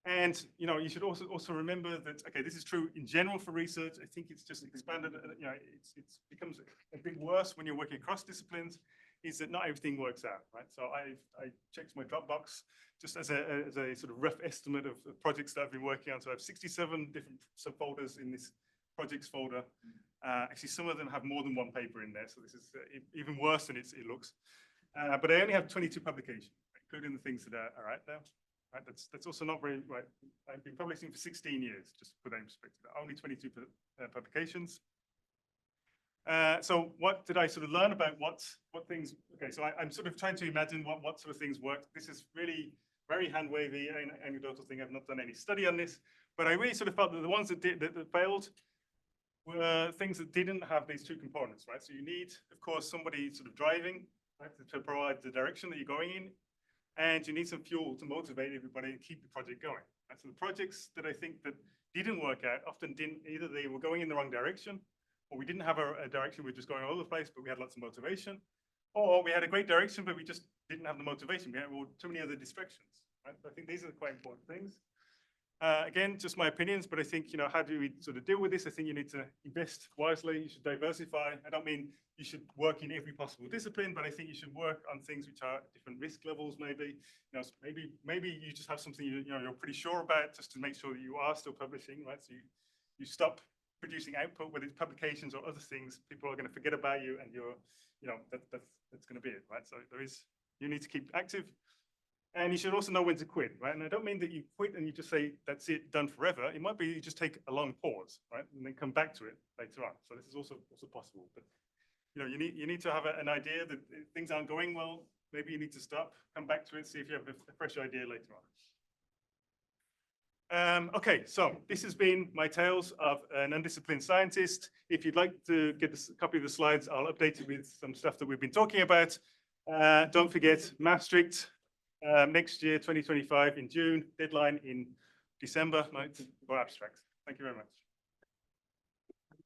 And you should also remember that, okay, this is true in general for research. I think it's just expanded. It becomes a bit worse when you're working across disciplines. Is that not everything works out, right? So I checked my Dropbox just as a sort of rough estimate of projects that I've been working on. So I have 67 different subfolders in this projects folder. Actually, some of them have more than one paper in there, so this is even worse than it looks. But I only have 22 publications, including the things that are out there. Right? That's also not very right. I've been publishing for 16 years, just to put that in perspective. Only 22 publications. So what did I sort of learn about what things? Okay, so I'm sort of trying to imagine what sort of things work. This is really very hand wavy, anecdotal thing. I've not done any study on this, but I really sort of felt that the ones that failed were things that didn't have these 2 components, right? So you need, of course, somebody sort of driving, right, to provide the direction that you're going in, and you need some fuel to motivate everybody and keep the project going. And so the projects that I think that didn't work out often didn't, either they were going in the wrong direction, or we didn't have a direction, we were just going all over the place, but we had lots of motivation, or we had a great direction, but we just didn't have the motivation. We had too many other distractions, right? So I think these are quite important things. Again, just my opinions, but I think, how do we sort of deal with this? I think you need to invest wisely. You should diversify. I don't mean you should work in every possible discipline, but I think you should work on things which are at different risk levels, maybe. Maybe you just have something you're pretty sure about, just to make sure that you are still publishing, right? So you stop producing output, whether it's publications or other things. People are going to forget about you, and that's going to be it, right? So you need to keep active. And you should also know when to quit, right? And I don't mean that you quit and you just say, that's it, done forever. It might be you just take a long pause, right? And then come back to it later on. So this is also possible. But, you need to have an idea that things aren't going well. Maybe you need to stop, come back to it, see if you have a fresh idea later on. Okay, so this has been my tales of an undisciplined scientist. If you'd like to get a copy of the slides, I'll update it with some stuff that we've been talking about. Don't forget, Maastricht. Next year, 2025 in June, deadline in December 9th for abstracts. Thank you very much.